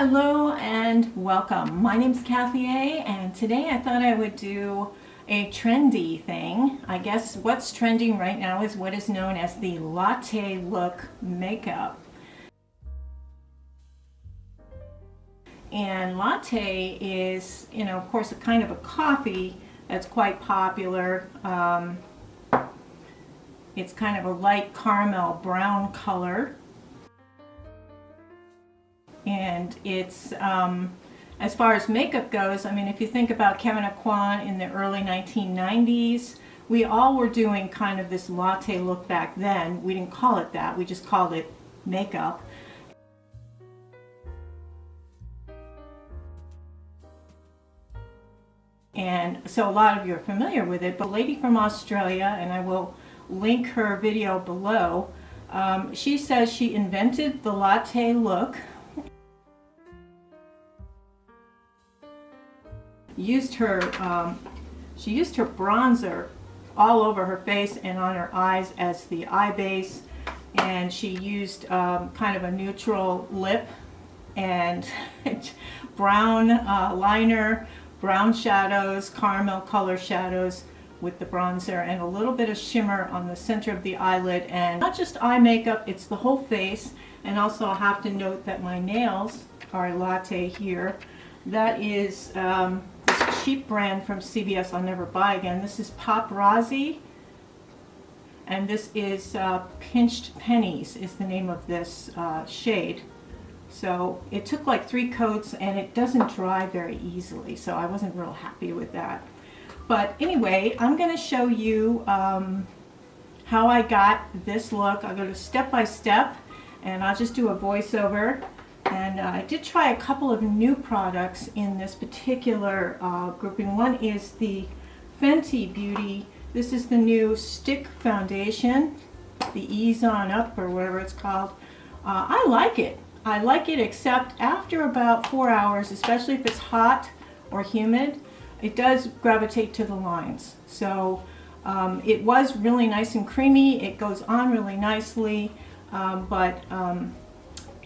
Hello and welcome. My name's Kathy A, and today I thought I would do a trendy thing. I guess what's trending right now is what is known as the latte look makeup. And latte is, of course, a kind of a coffee that's quite popular. It's kind of a light caramel brown color. And it's, as far as makeup goes, I mean, if you think about Kevyn Aucoin in the early 1990s, we all were doing kind of this latte look back then. We didn't call it that, we just called it makeup. And so a lot of you are familiar with it, but a lady from Australia, and I will link her video below, she says she invented the latte look. She used her bronzer all over her face and on her eyes as the eye base, and she used kind of a neutral lip and brown liner, brown shadows, caramel color shadows with the bronzer, and a little bit of shimmer on the center of the eyelid. And not just eye makeup, it's the whole face. And also I'll have to note that my nails are latte here. That is this cheap brand from CVS I'll never buy again. This is Paparazzi, and this is Pinched Pennies is the name of this shade. So it took like 3 coats and it doesn't dry very easily, so I wasn't real happy with that. But anyway, I'm going to show you how I got this look. I'll go step by step, and I'll just do a voiceover. And I did try a couple of new products in this particular grouping. One is the Fenty Beauty. This is the new stick foundation, the Ease On Up or whatever it's called. I like it. I like it, except after about 4 hours, especially if it's hot or humid, it does gravitate to the lines. So it was really nice and creamy. It goes on really nicely, but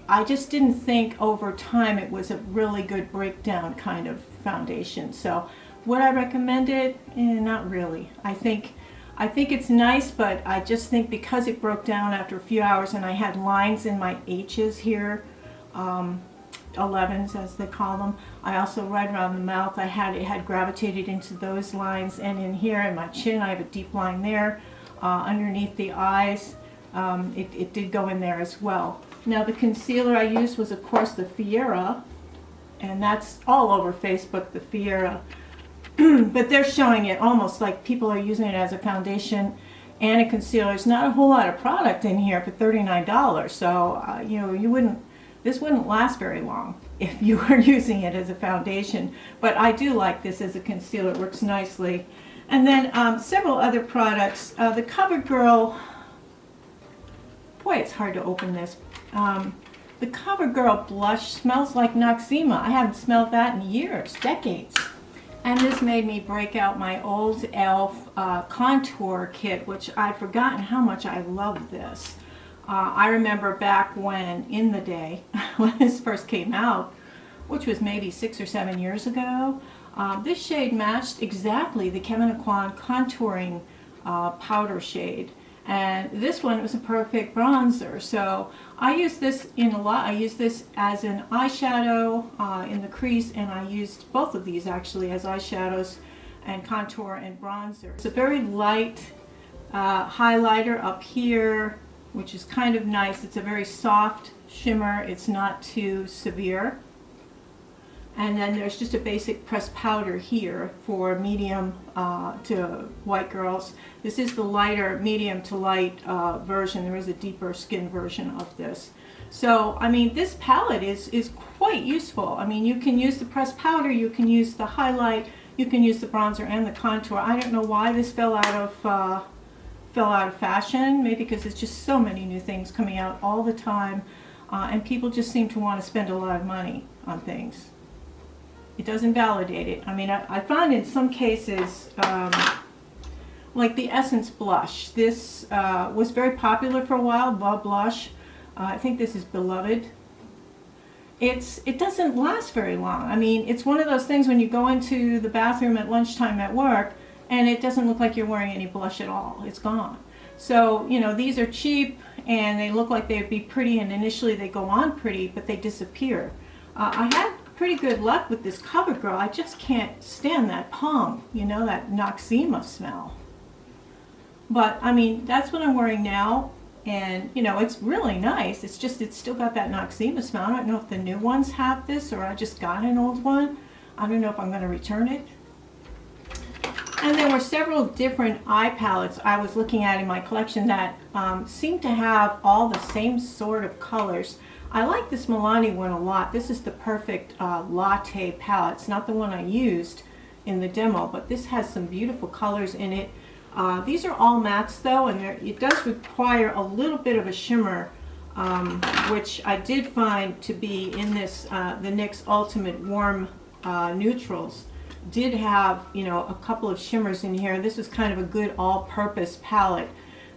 I just didn't think over time it was a really good breakdown kind of foundation. So would I recommend it? Not really. I think it's nice, but I just think because it broke down after a few hours and I had lines in my H's here, 11s as they call them. I also right around the mouth, it had gravitated into those lines, and in here in my chin I have a deep line there. Underneath the eyes, it did go in there as well. Now the concealer I used was of course the Fiera, and that's all over Facebook, the Fiera. But they're showing it almost like people are using it as a foundation and a concealer. There's not a whole lot of product in here for $39, so this wouldn't last very long if you were using it as a foundation. But I do like this as a concealer. It works nicely. And then several other products. The COVERGIRL, boy, it's hard to open this. The COVERGIRL Blush smells like Noxzema. I haven't smelled that in years, decades. And this made me break out my old e.l.f. contour kit, which I'd forgotten how much I loved this. I remember back when, in the day, when this first came out, which was maybe 6 or 7 years ago, this shade matched exactly the Kevyn Aucoin contouring powder shade. And this one was a perfect bronzer. So I use this in a lot. I use this as an eyeshadow in the crease, and I used both of these actually as eyeshadows and contour and bronzer. It's a very light highlighter up here, which is kind of nice. It's a very soft shimmer. It's not too severe. And then there's just a basic pressed powder here for medium to white girls. This is the lighter medium to light version. There is a deeper skin version of this. So, I mean, this palette is quite useful. I mean, you can use the pressed powder, you can use the highlight, you can use the bronzer and the contour. I don't know why this fell out of fashion. Maybe because it's just so many new things coming out all the time, and people just seem to want to spend a lot of money on things. It doesn't validate it. I mean, I found in some cases, like the Essence blush, this was very popular for a while, Blush. I think this is Beloved. it doesn't last very long. I mean, it's one of those things when you go into the bathroom at lunchtime at work and it doesn't look like you're wearing any blush at all. It's gone. So, you know, these are cheap and they look like they'd be pretty, and initially they go on pretty, but they disappear. I had pretty good luck with this COVERGIRL. I just can't stand that pong, you know, that Noxzema smell. But, I mean, that's what I'm wearing now. And, you know, it's really nice. It's just, it's still got that Noxzema smell. I don't know if the new ones have this or I just got an old one. I don't know if I'm going to return it. And there were several different eye palettes I was looking at in my collection that seemed to have all the same sort of colors. I like this Milani one a lot. This is the perfect Latte palette. It's not the one I used in the demo, but this has some beautiful colors in it. These are all mattes though, and it does require a little bit of a shimmer, which I did find to be in this, the NYX Ultimate Warm Neutrals. Did have, you know, a couple of shimmers in here. This is kind of a good all-purpose palette.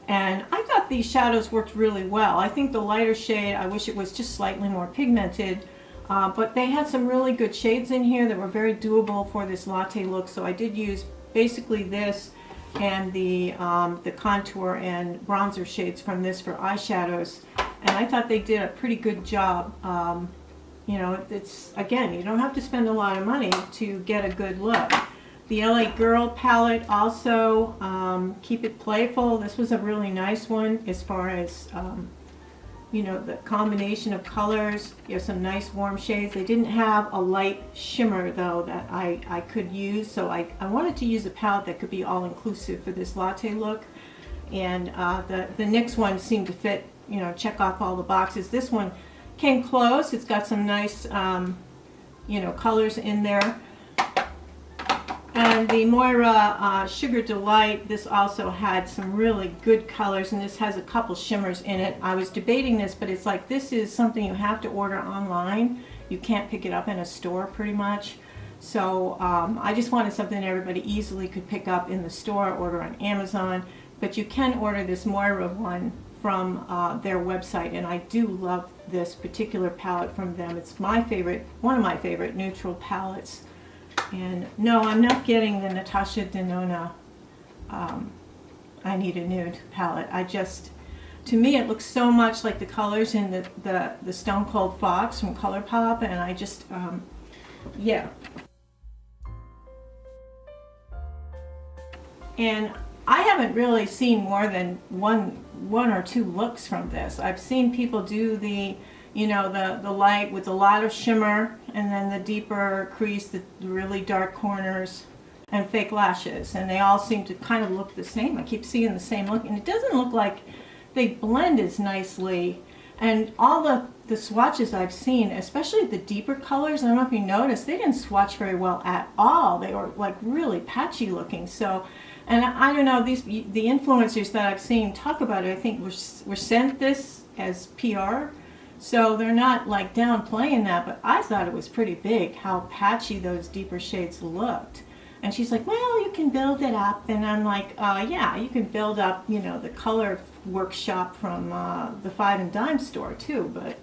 And I thought these shadows worked really well. I think the lighter shade, I wish it was just slightly more pigmented, but they had some really good shades in here that were very doable for this latte look. So I did use basically this and the contour and bronzer shades from this for eyeshadows. And I thought they did a pretty good job. You know, it's, again, you don't have to spend a lot of money to get a good look. The LA Girl palette also, Keep It Playful. This was a really nice one as far as, you know, the combination of colors. You have some nice warm shades. They didn't have a light shimmer though that I could use, so I wanted to use a palette that could be all-inclusive for this latte look. And the NYX one seemed to fit, you know, check off all the boxes. This one came close. It's got some nice, you know, colors in there. And the Moira Sugar Delight, this also had some really good colors, and this has a couple shimmers in it. I was debating this, but it's like this is something you have to order online. You can't pick it up in a store pretty much. So I just wanted something everybody easily could pick up in the store, order on Amazon. But you can order this Moira one from their website, and I do love this particular palette from them. It's my favorite, one of my favorite neutral palettes. And no, I'm not getting the NATASHA DENONA I Need a Nude palette. I just, to me it looks so much like the colors in the Stone Cold Fox from ColourPop, and I just, yeah. And I haven't really seen more than one or two looks from this. I've seen people do the, you know, the light with a lot of shimmer, and then the deeper crease, the really dark corners, and fake lashes, and they all seem to kind of look the same. I keep seeing the same look, and it doesn't look like they blend as nicely. And all the swatches I've seen, especially the deeper colors, I don't know if you noticed, they didn't swatch very well at all. They were like really patchy looking. So, and I don't know, the influencers that I've seen talk about it, I think were sent this as PR. So they're not like downplaying that, but I thought it was pretty big how patchy those deeper shades looked. And she's like, well, you can build it up. And I'm like, yeah, you can build up, you know, the color workshop from the Five and Dime store too. But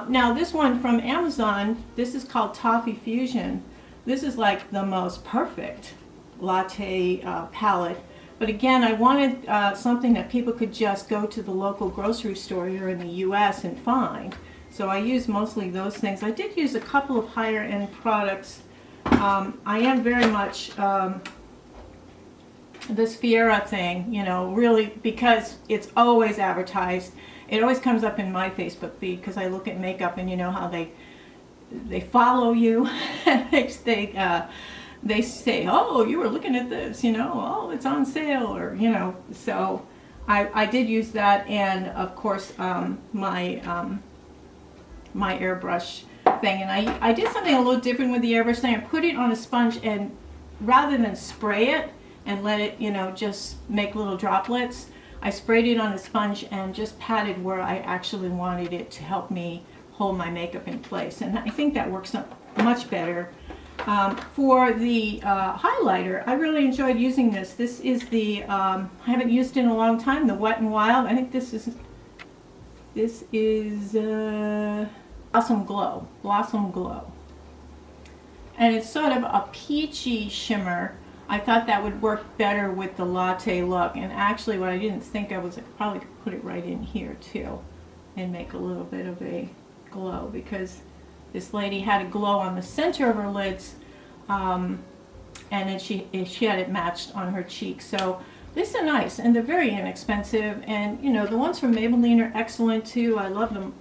now this one from Amazon, this is called Toffee Fusion. This is like the most perfect latte palette. But again, I wanted something that people could just go to the local grocery store here in the US and find. So I used mostly those things. I did use a couple of higher end products. I am very much this Fiera thing, you know, really, because it's always advertised. It always comes up in my Facebook feed because I look at makeup, and you know how they follow you. They say, oh, you were looking at this, you know, oh, it's on sale, or, you know. So I did use that, and of course my airbrush thing. And I did something a little different with the airbrush thing. I put it on a sponge, and rather than spray it and let it, you know, just make little droplets, I sprayed it on a sponge and just patted where I actually wanted it to help me hold my makeup in place. And I think that works much better. For the highlighter, I really enjoyed using this. This is the, I haven't used it in a long time, the Wet n Wild. I think this is Blossom Glow, Blossom Glow. And it's sort of a peachy shimmer. I thought that would work better with the Latte look. And actually what I didn't think of was I probably could put it right in here too and make a little bit of a glow, because this lady had a glow on the center of her lids, and then she had it matched on her cheeks. So these are nice, and they're very inexpensive. And you know, the ones from Maybelline are excellent too. I love them.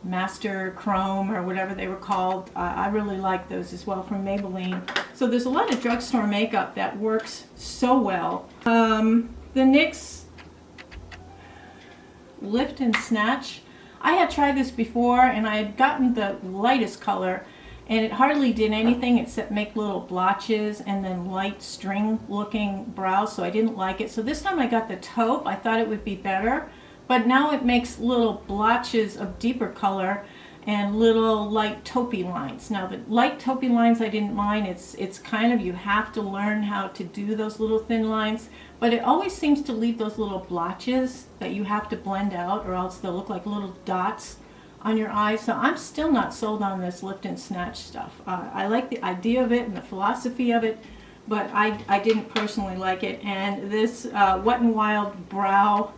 Master Chrome or whatever they were called. I really like those as well from Maybelline. So there's a lot of drugstore makeup that works so well. The NYX Lift and Snatch. I had tried this before and I had gotten the lightest color and it hardly did anything except make little blotches and then light string looking brows, so I didn't like it. So this time I got the taupe. I thought it would be better, but now it makes little blotches of deeper color and little light taupey lines. Now the light taupey lines I didn't mind. It's kind of, you have to learn how to do those little thin lines, but it always seems to leave those little blotches that you have to blend out or else they'll look like little dots on your eyes. So I'm still not sold on this Lift and Snatch stuff. I like the idea of it and the philosophy of it, but I didn't personally like it. And this WETnWILD brow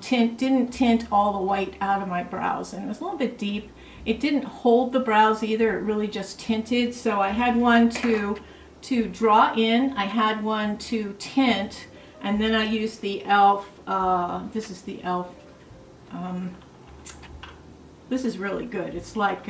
tint didn't tint all the white out of my brows, and it was a little bit deep. It didn't hold the brows either, it really just tinted. So I had one to draw in, I had one to tint, and then I used the e.l.f. This is the e.l.f. This is really good. It's like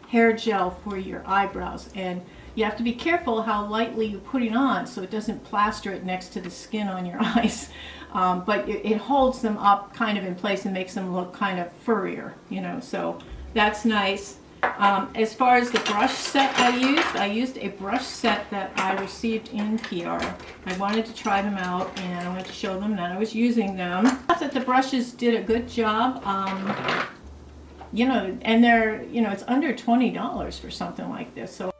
hair gel for your eyebrows, and you have to be careful how lightly you put it on so it doesn't plaster it next to the skin on your eyes. But it holds them up kind of in place and makes them look kind of furrier, you know, so that's nice. As far as the brush set I used a brush set that I received in PR. I wanted to try them out and I wanted to show them that I was using them. I thought that the brushes did a good job. You know, and they're, you know, it's under $20 for something like this. So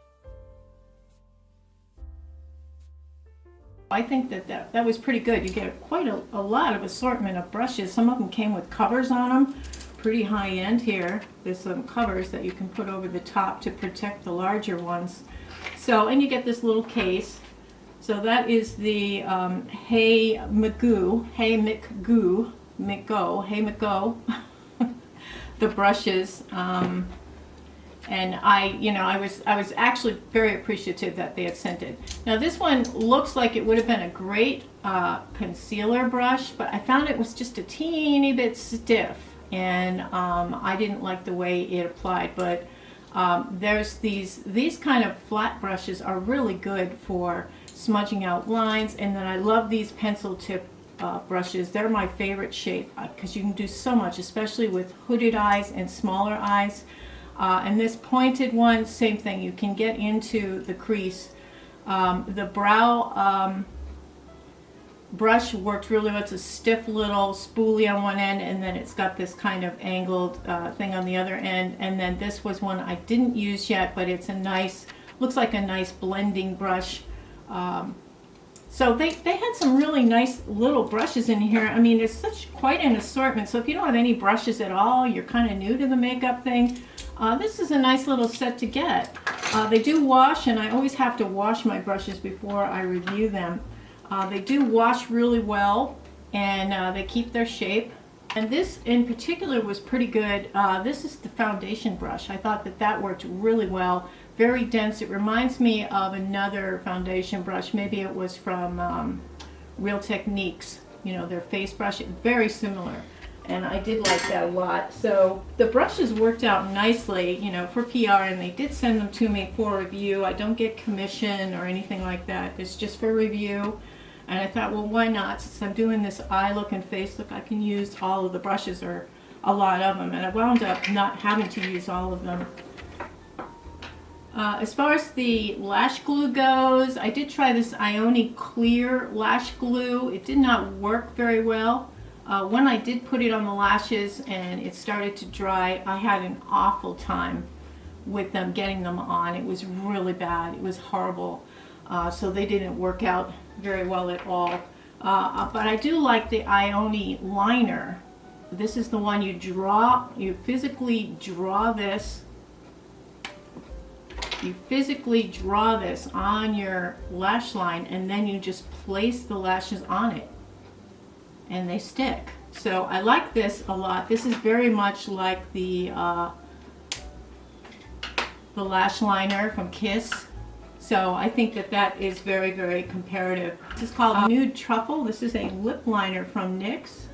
I think that was pretty good. You get quite a lot of assortment of brushes. Some of them came with covers on them, pretty high end here. There's some covers that you can put over the top to protect the larger ones. So, and you get this little case. So that is the HEYMKGO, the brushes. And I was actually very appreciative that they had sent it. Now this one looks like it would have been a great concealer brush, but I found it was just a teeny bit stiff, and I didn't like the way it applied. But there's these kind of flat brushes are really good for smudging out lines, and then I love these pencil tip brushes. They're my favorite shape because you can do so much, especially with hooded eyes and smaller eyes. And this pointed one, same thing, you can get into the crease. The brow brush worked really well. It's a stiff little spoolie on one end, and then it's got this kind of angled thing on the other end. And then this was one I didn't use yet, but it's a nice, looks like a nice blending brush. So they had some really nice little brushes in here. I mean, it's quite an assortment. So if you don't have any brushes at all, you're kind of new to the makeup thing, this is a nice little set to get. They do wash, and I always have to wash my brushes before I review them. They do wash really well, and they keep their shape. And this in particular was pretty good. This is the foundation brush. I thought that worked really well. Very dense. It reminds me of another foundation brush. Maybe it was from Real Techniques, you know, their face brush. Very similar, and I did like that a lot. So the brushes worked out nicely, you know, for PR, and they did send them to me for review. I don't get commission or anything like that. It's just for review. And I thought, well, why not? Since I'm doing this eye look and face look, I can use all of the brushes, or a lot of them. And I wound up not having to use all of them. As far as the lash glue goes, I did try this IONI clear lash glue. It did not work very well. When I did put it on the lashes and it started to dry, I had an awful time with them, getting them on. It was really bad. It was horrible. So they didn't work out very well at all. But I do like the IONI liner. this is the one you draw, you physically draw this. You physically draw this on your lash line, and then you just place the lashes on it and they stick. So I like this a lot. This is very much like the lash liner from Kiss. So I think that that is very, very comparative. This is called Nude Truffle. This is a lip liner from NYX.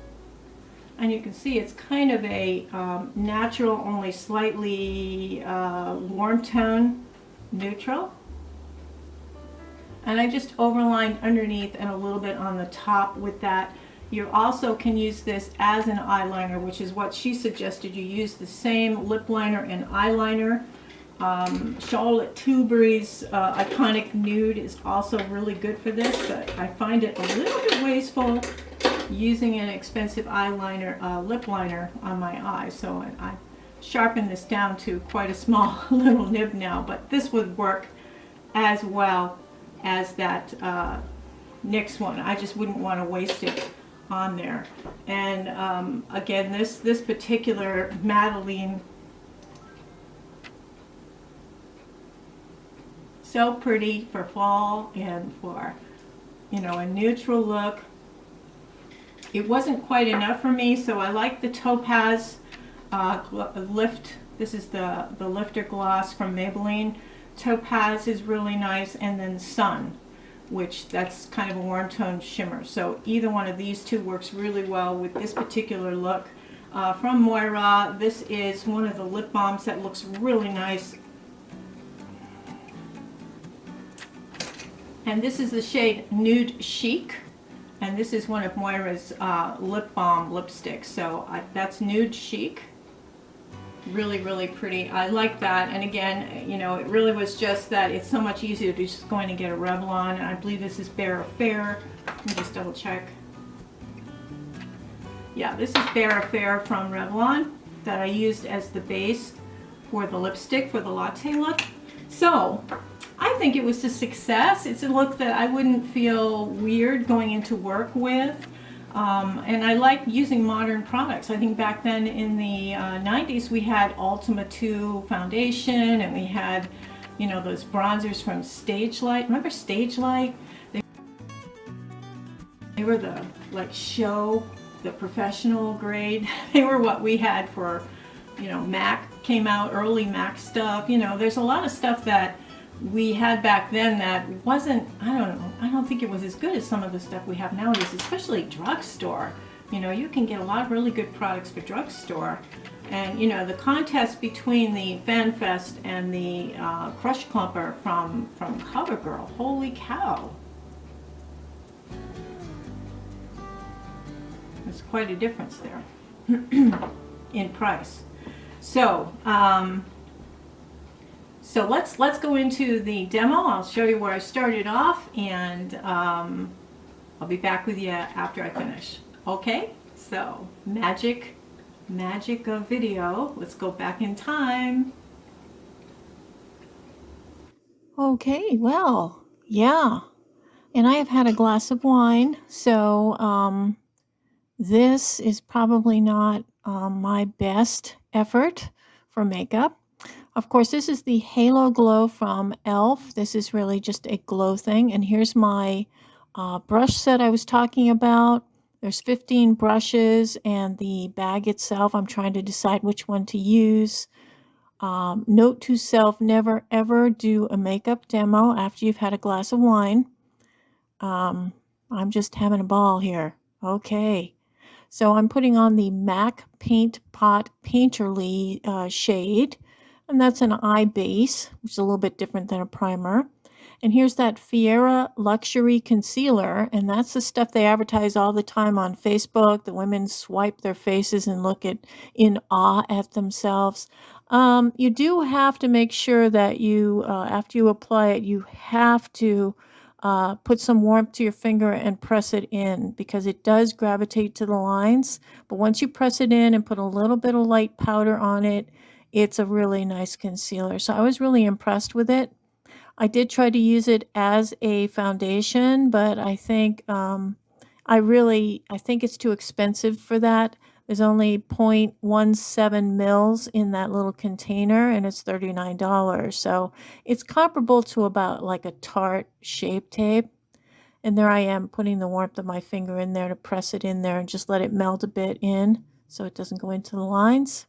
And you can see it's kind of a natural, only slightly warm tone neutral. And I just overlined underneath and a little bit on the top with that. You also can use this as an eyeliner, which is what she suggested. You use the same lip liner and eyeliner. Charlotte Tilbury's iconic Nude is also really good for this, but I find it a little bit wasteful using an expensive eyeliner, lip liner on my eyes. So I sharpened this down to quite a small little nib now, but this would work as well as that NYX one. I just wouldn't want to waste it on there. And again, this particular Madeline, so pretty for fall and for, you know, a neutral look. It wasn't quite enough for me, so I like the Topaz Lift. This is the Lifter Gloss from Maybelline. Topaz is really nice, and then Sun, which that's kind of a warm tone shimmer. So either one of these two works really well with this particular look. From Moira, this is one of the lip balms that looks really nice. And this is the shade Nude Chic. And this is one of Moira's lip balm lipsticks. So that's Nude Chic. Really, really pretty. I like that. And again, you know, it really was just that it's so much easier to just going to get a Revlon. And I believe this is Bare Affair. Let me just double check. Yeah, this is Bare Affair from Revlon that I used as the base for the lipstick for the Latte look. So I think it was a success. It's a look that I wouldn't feel weird going into work with. And I like using modern products. I think back then in the 90s we had Ultima 2 foundation, and we had, you know, those bronzers from Stage Light. Remember Stage Light? They were the like show, the professional grade. They were what we had for, you know, MAC came out, early MAC stuff. You know, there's a lot of stuff that we had back then that wasn't, I don't know, I don't think it was as good as some of the stuff we have nowadays, especially drugstore. You know, you can get a lot of really good products for drugstore. And, you know, the contest between the FanFest and the Crush Clumper from CoverGirl, holy cow. There's quite a difference there in price. So, so let's go into the demo. I'll show you where I started off, and I'll be back with you after I finish. Okay, so magic of video. Let's go back in time. Okay, well, yeah, and I have had a glass of wine, so this is probably not my best effort for makeup. Of course, this is the Halo Glow from e.l.f. This is really just a glow thing. And here's my brush set I was talking about. There's 15 brushes, and the bag itself, I'm trying to decide which one to use. Note to self, never ever do a makeup demo after you've had a glass of wine. I'm just having a ball here. Okay. So I'm putting on the MAC Paint Pot Painterly shade. And that's an eye base, which is a little bit different than a primer. And here's that Fiera Luxury Concealer, and that's the stuff they advertise all the time on Facebook. The women swipe their faces and look in awe at themselves. You do have to make sure that you, after you apply it, you have to put some warmth to your finger and press it in, because it does gravitate to the lines. But once you press it in and put a little bit of light powder on it, it's a really nice concealer. So I was really impressed with it. I did try to use it as a foundation, but I think I think it's too expensive for that. There's only 0.17 mils in that little container, and it's $39. So it's comparable to about like a Tarte Shape Tape. And there I am putting the warmth of my finger in there to press it in there and just let it melt a bit in so it doesn't go into the lines.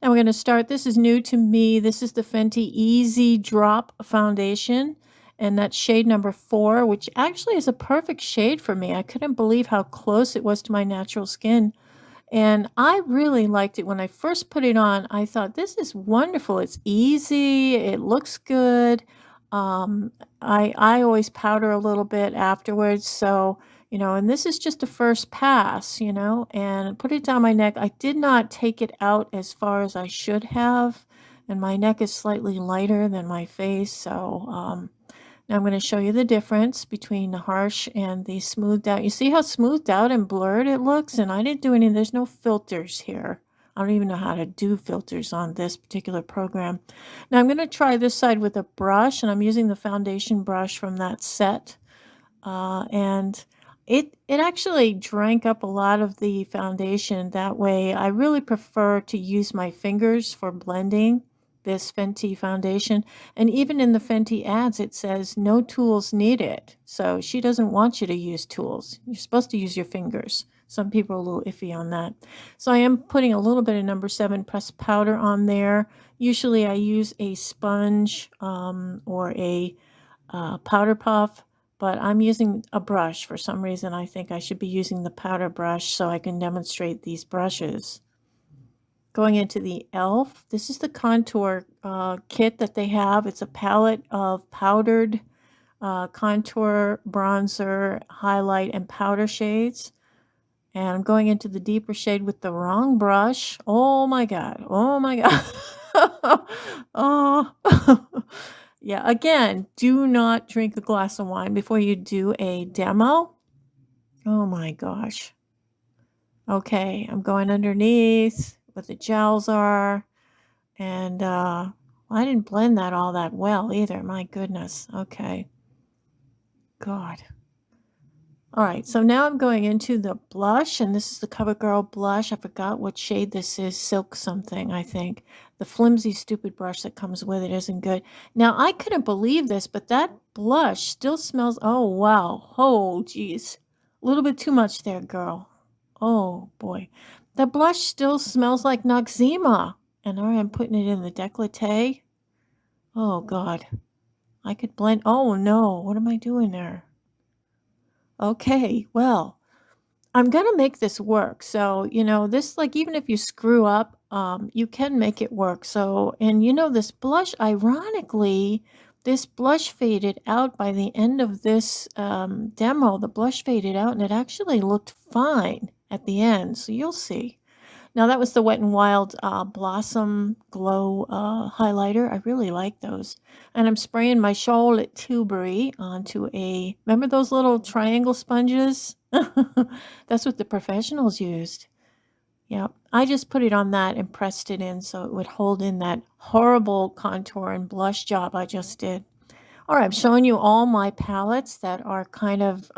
Now we're going to start. This is new to me. This is the Fenty Easy Drop Foundation, and that's shade number 4, which actually is a perfect shade for me. I couldn't believe how close it was to my natural skin. And I really liked it when I first put it on. I thought, this is wonderful. It's easy. It looks good. I always powder a little bit afterwards. So, you know, and this is just a first pass, you know, and put it down my neck. I did not take it out as far as I should have. And my neck is slightly lighter than my face. So, now I'm going to show you the difference between the harsh and the smoothed out. You see how smoothed out and blurred it looks? And I didn't do any, there's no filters here. I don't even know how to do filters on this particular program. Now I'm going to try this side with a brush, and I'm using the foundation brush from that set. And it actually drank up a lot of the foundation that way. I really prefer to use my fingers for blending this Fenty foundation, and even in the Fenty ads it says no tools needed, so she doesn't want you to use tools. You're supposed to use your fingers. Some people are a little iffy on that. So I am putting a little bit of number 7 pressed powder on there. Usually I use a sponge or a powder puff, but I'm using a brush. For some reason I think I should be using the powder brush so I can demonstrate these brushes. Going into the e.l.f. This is the contour kit that they have. It's a palette of powdered contour, bronzer, highlight, and powder shades. And I'm going into the deeper shade with the wrong brush. Oh my God. Oh my God. Oh. Yeah, again, do not drink a glass of wine before you do a demo. Oh my gosh. Okay, I'm going underneath what the gels are, and I didn't blend that all that well either. My goodness. Okay. God. All right, so now I'm going into the blush, and this is the CoverGirl Blush. I forgot what shade this is. Silk something, I think. The flimsy, stupid brush that comes with it isn't good. Now, I couldn't believe this, but that blush still smells... Oh, wow. Oh, geez. A little bit too much there, girl. Oh, boy. The blush still smells like Noxzema. And I am putting it in the décolleté. Oh, God. I could blend... Oh, no. What am I doing there? Okay, well, I'm going to make this work. So, you know, this, like, even if you screw up, you can make it work. So, and you know, this blush, ironically, this blush faded out by the end of this demo. The blush faded out, and it actually looked fine at the end. So you'll see. Now, that was the WETnWILD Blossom Glow highlighter. I really like those. And I'm spraying my Charlotte Tilbury onto a... Remember those little triangle sponges? That's what the professionals used. Yeah, I just put it on that and pressed it in so it would hold in that horrible contour and blush job I just did. All right, I'm showing you all my palettes that are kind of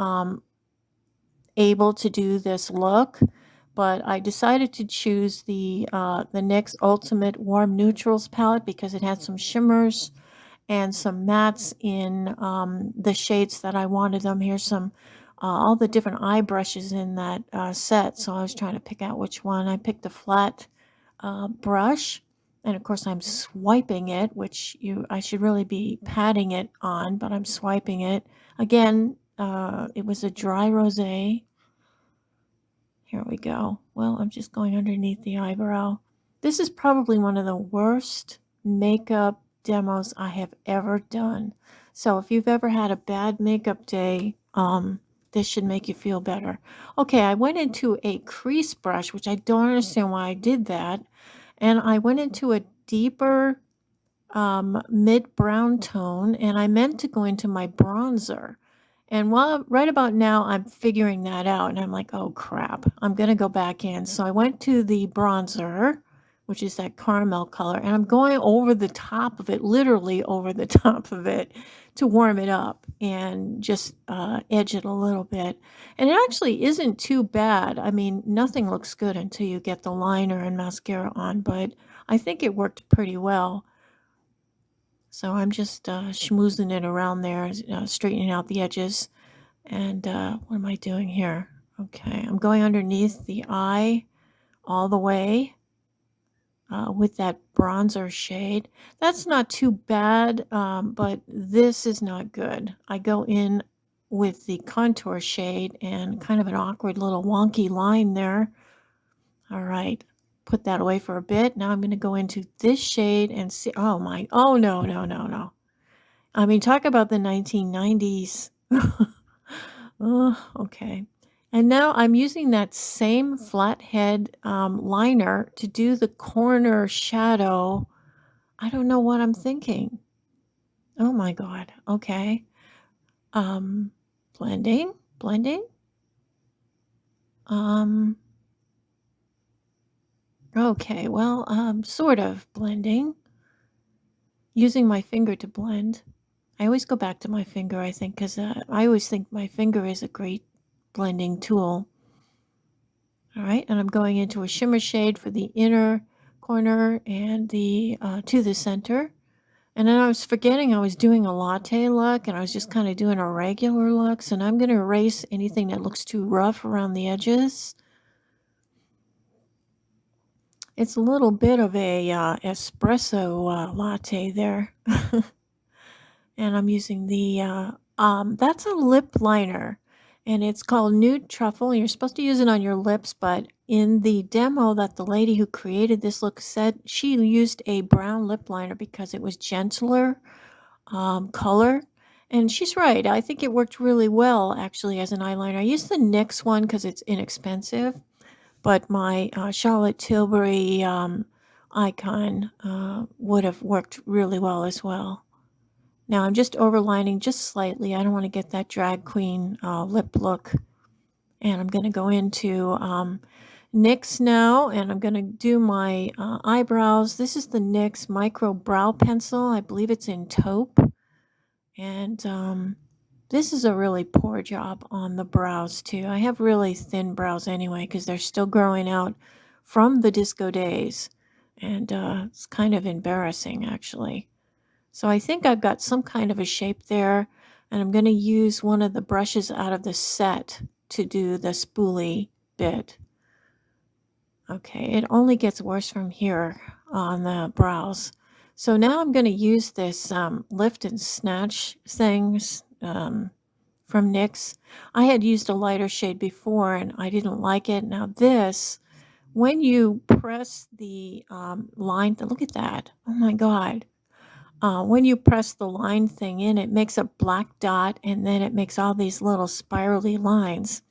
able to do this look. But I decided to choose the NYX Ultimate Warm Neutrals palette because it had some shimmers and some mattes in the shades that I wanted them. Here's some, all the different eye brushes in that set. So I was trying to pick out which one. I picked a flat brush. And of course I'm swiping it, which I should really be patting it on, but I'm swiping it. Again, it was a dry rosé. Here we go. Well, I'm just going underneath the eyebrow. This is probably one of the worst makeup demos I have ever done. So if you've ever had a bad makeup day, this should make you feel better. Okay, I went into a crease brush, which I don't understand why I did that. And I went into a deeper mid brown tone, and I meant to go into my bronzer. And right about now, I'm figuring that out, and I'm like, oh crap, I'm gonna go back in. So I went to the bronzer, which is that caramel color, and I'm going over the top of it, literally over the top of it, to warm it up. and just edge it a little bit. And it actually isn't too bad. I mean, nothing looks good until you get the liner and mascara on, but I think it worked pretty well. So I'm just schmoozing it around there, straightening out the edges. And what am I doing here? Okay, I'm going underneath the eye all the way with that bronzer shade. That's not too bad, but this is not good. I go in with the contour shade and kind of an awkward little wonky line there. All right, put that away for a bit. Now I'm going to go into this shade and see. Oh my, oh no, no, no, no. I mean, talk about the 1990s. Oh, okay. And now I'm using that same flathead liner to do the corner shadow. I don't know what I'm thinking. Oh my God. Okay. Blending, blending. Okay, well, sort of blending. Using my finger to blend. I always go back to my finger, I think, because I always think my finger is a great blending tool. All right, and I'm going into a shimmer shade for the inner corner and the to the center. And then I was forgetting I was doing a latte look, and I was just kind of doing a regular look. So now I'm going to erase anything that looks too rough around the edges. It's a little bit of a espresso latte there. And I'm using the, that's a lip liner. And it's called Nude Truffle. You're supposed to use it on your lips, but in the demo that the lady who created this look said she used a brown lip liner because it was gentler color. And she's right. I think it worked really well, actually, as an eyeliner. I used the NYX one because it's inexpensive, but my Charlotte Tilbury icon would have worked really well as well. Now I'm just overlining just slightly. I don't want to get that drag queen lip look. And I'm going to go into NYX now, and I'm going to do my eyebrows. This is the NYX Micro Brow Pencil. I believe it's in taupe. And this is a really poor job on the brows, too. I have really thin brows anyway because they're still growing out from the disco days. And it's kind of embarrassing, actually. So I think I've got some kind of a shape there, and I'm going to use one of the brushes out of the set to do the spoolie bit. Okay, it only gets worse from here on the brows. So now I'm going to use this lift and snatch things from NYX. I had used a lighter shade before, and I didn't like it. Now this, when you press the line, look at that. Oh my God. When you press the line thing in, it makes a black dot, and then it makes all these little spirally lines.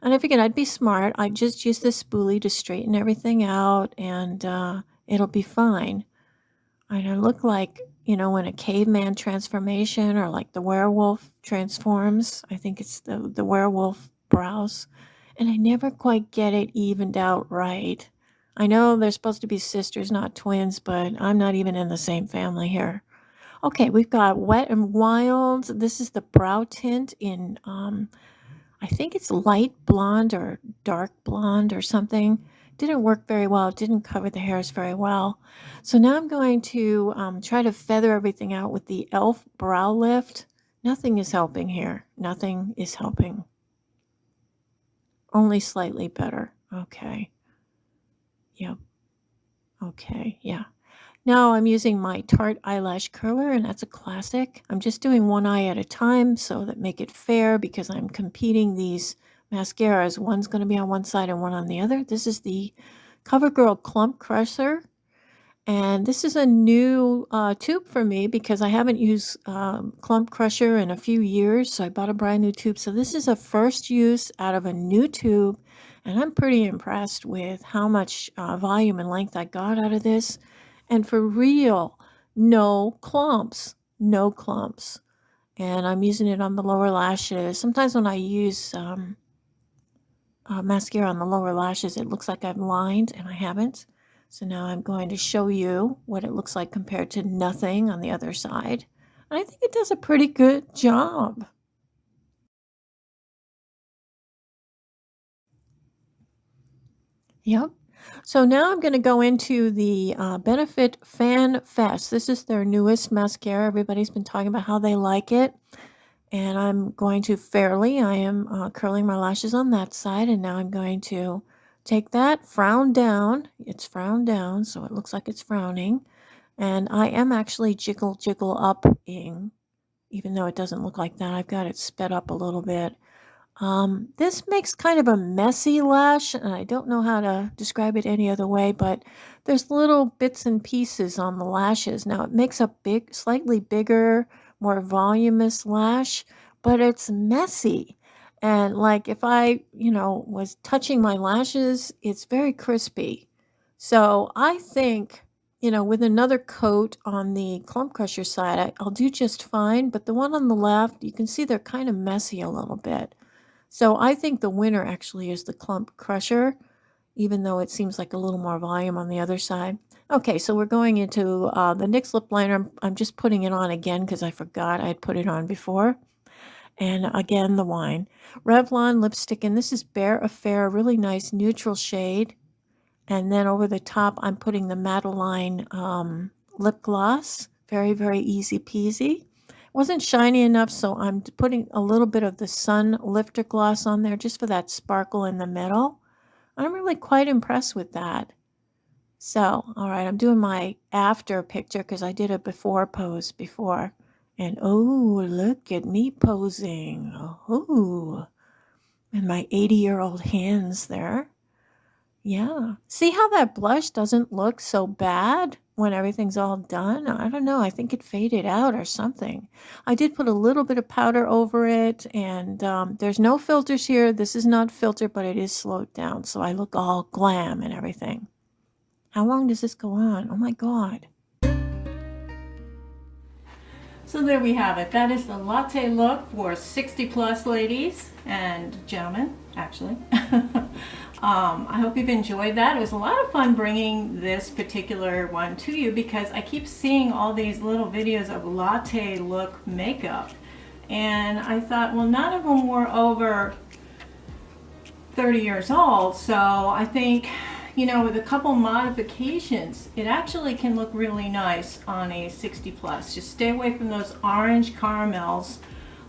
And I figured I'd be smart. I'd just use the spoolie to straighten everything out, and it'll be fine. And I look like, you know, when a caveman transformation or like the werewolf transforms. I think it's the werewolf brows. And I never quite get it evened out right. I know they're supposed to be sisters, not twins, but I'm not even in the same family here. Okay, we've got Wet n Wild. This is the brow tint in, I think it's light blonde or dark blonde or something. Didn't work very well. It didn't cover the hairs very well. So now I'm going to try to feather everything out with the e.l.f. Brow Lift. Nothing is helping here. Nothing is helping. Only slightly better. Okay. Yep. Okay, yeah. Now I'm using my Tarte eyelash curler, and that's a classic. I'm just doing one eye at a time so that make it fair because I'm competing these mascaras. One's going to be on one side and one on the other. This is the CoverGirl Clump Crusher, and this is a new tube for me because I haven't used Clump Crusher in a few years, so I bought a brand new tube. So this is a first use out of a new tube, and I'm pretty impressed with how much volume and length I got out of this. And for real, no clumps, no clumps. And I'm using it on the lower lashes. Sometimes when I use mascara on the lower lashes, it looks like I've lined, and I haven't. So now I'm going to show you what it looks like compared to nothing on the other side. And I think it does a pretty good job. Yep. So now I'm going to go into the Benefit Fan Fest. This is their newest mascara. Everybody's been talking about how they like it. And I'm going to fairly, I am curling my lashes on that side. And now I'm going to take that, frown down. It's frowned down, so it looks like it's frowning. And I am actually jiggle upping, even though it doesn't look like that. I've got it sped up a little bit. This makes kind of a messy lash, and I don't know how to describe it any other way, but there's little bits and pieces on the lashes. Now, it makes a slightly bigger, more voluminous lash, but it's messy. And like if I, was touching my lashes, it's very crispy. So I think, with another coat on the Clump Crusher side, I'll do just fine, but the one on the left, you can see they're kind of messy a little bit. So I think the winner actually is the Clump Crusher, even though it seems like a little more volume on the other side. Okay, so we're going into the NYX lip liner. I'm just putting it on again because I forgot I'd put it on before. And again, the wine. Revlon lipstick, and this is Bare Affair, really nice neutral shade. And then over the top, I'm putting the Madeline lip gloss. Very, very easy peasy. Wasn't shiny enough, so I'm putting a little bit of the Sun Lifter gloss on there just for that sparkle in the middle. I'm really quite impressed with that. So, all right, I'm doing my after picture because I did a before pose before. And oh, look at me posing. Oh, and my 80-year-old hands there. Yeah. See how that blush doesn't look so bad when everything's all done? I don't know. I think it faded out or something. I did put a little bit of powder over it, and there's no filters here. This is not filtered, but it is slowed down, so I look all glam and everything. How long does this go on? Oh my God. So there we have it. That is the latte look for 60 plus ladies and gentlemen, actually. I hope you've enjoyed that. It was a lot of fun bringing this particular one to you because I keep seeing all these little videos of latte look makeup. And I thought, well, none of them were over 30 years old, so I think, with a couple modifications, it actually can look really nice on a 60 plus. Just stay away from those orange caramels.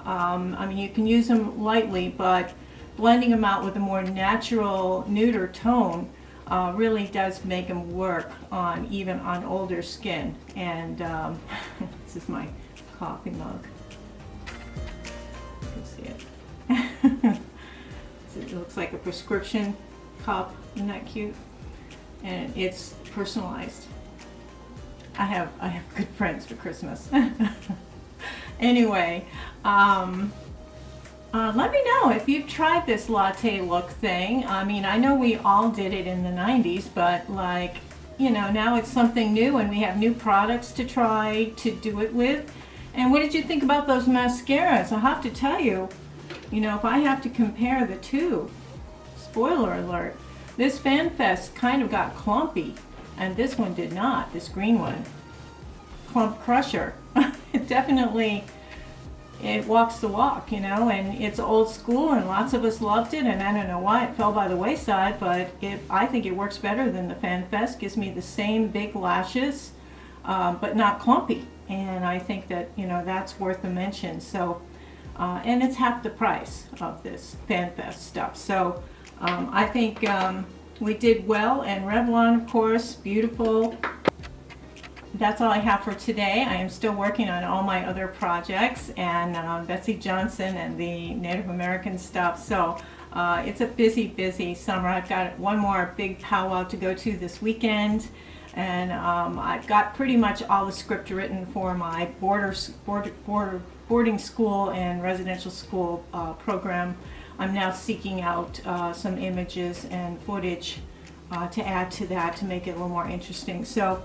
I mean, you can use them lightly, but blending them out with a more natural, nuder tone really does make them work even on older skin. And this is my coffee mug. You can see it. It looks like a prescription cup. Isn't that cute? And it's personalized. I have good friends for Christmas. Anyway, let me know if you've tried this latte look thing. I mean, I know we all did it in the 90s, but now it's something new and we have new products to try to do it with. And what did you think about those mascaras? I have to tell you, if I have to compare the two, spoiler alert, this FanFest kind of got clumpy, and this one did not, this green one. Clump Crusher. It definitely, it walks the walk, and it's old school, and lots of us loved it, and I don't know why it fell by the wayside, but I think it works better than the FanFest. Gives me the same big lashes, but not clumpy, and I think that, that's worth a mention. So, and it's half the price of this FanFest stuff. So I think we did well, and Revlon, of course, beautiful. That's all I have for today. I am still working on all my other projects and Betsy Johnson and the Native American stuff. So it's a busy summer. I've got one more big powwow to go to this weekend. And I've got pretty much all the script written for my boarding school and residential school program. I'm now seeking out some images and footage to add to that to make it a little more interesting. So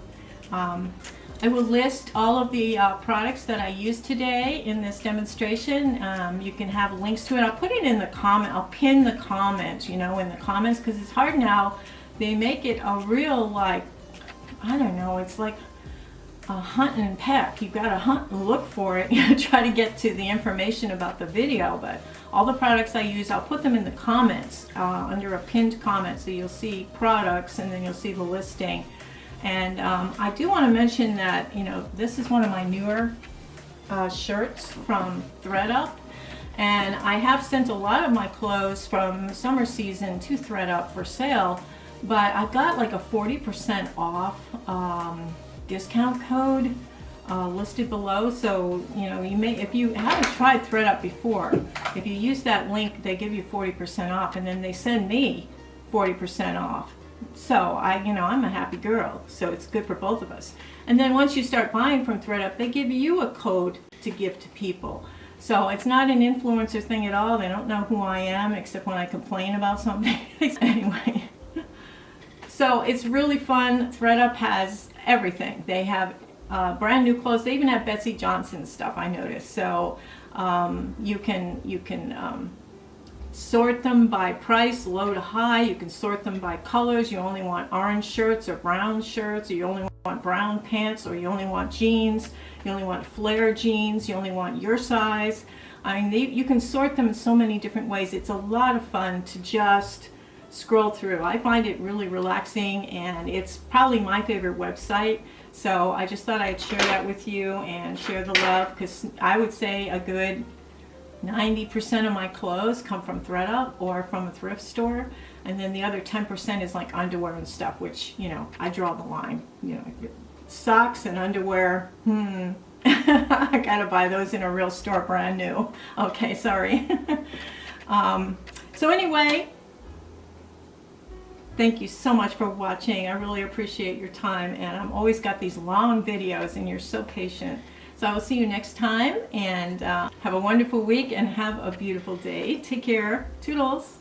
I will list all of the products that I used today in this demonstration. You can have links to it. I'll put it in the comment. I'll pin the comment, in the comments, because it's hard now. They make it a real, I don't know, it's like hunt and peck. You've got to hunt and look for it. You know, try to get to the information about the video. But all the products I use, I'll put them in the comments under a pinned comment, so you'll see products and then you'll see the listing. And I do want to mention that, you know, this is one of my newer shirts from ThredUp, and I have sent a lot of my clothes from the summer season to ThredUp for sale, but I got like a 40% off discount code listed below. So, you know, you may, if you haven't tried ThredUp before, if you use that link, they give you 40% off, and then they send me 40% off. So you know, I'm a happy girl, so it's good for both of us. And then once you start buying from ThredUp, they give you a code to give to people. So it's not an influencer thing at all. They don't know who I am except when I complain about something. Anyway, so it's really fun. ThredUp has everything. They have brand new clothes. They even have Betsy Johnson stuff, I noticed. So you can sort them by price, low to high. You can sort them by colors. You only want orange shirts or brown shirts, or you only want brown pants, or you only want jeans. You only want flare jeans. You only want your size. I mean, you can sort them in so many different ways. It's a lot of fun to just scroll through. I find it really relaxing, and it's probably my favorite website. So I just thought I'd share that with you and share the love, because I would say a good 90% of my clothes come from ThredUp or from a thrift store, and then the other 10% is like underwear and stuff, which, you know, I draw the line. You know, socks and underwear, I gotta buy those in a real store brand new. Okay, sorry. So anyway, thank you so much for watching. I really appreciate your time, and I've always got these long videos, and you're so patient. So I will see you next time, and have a wonderful week and have a beautiful day. Take care. Toodles.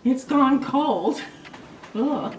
It's gone cold. Ugh.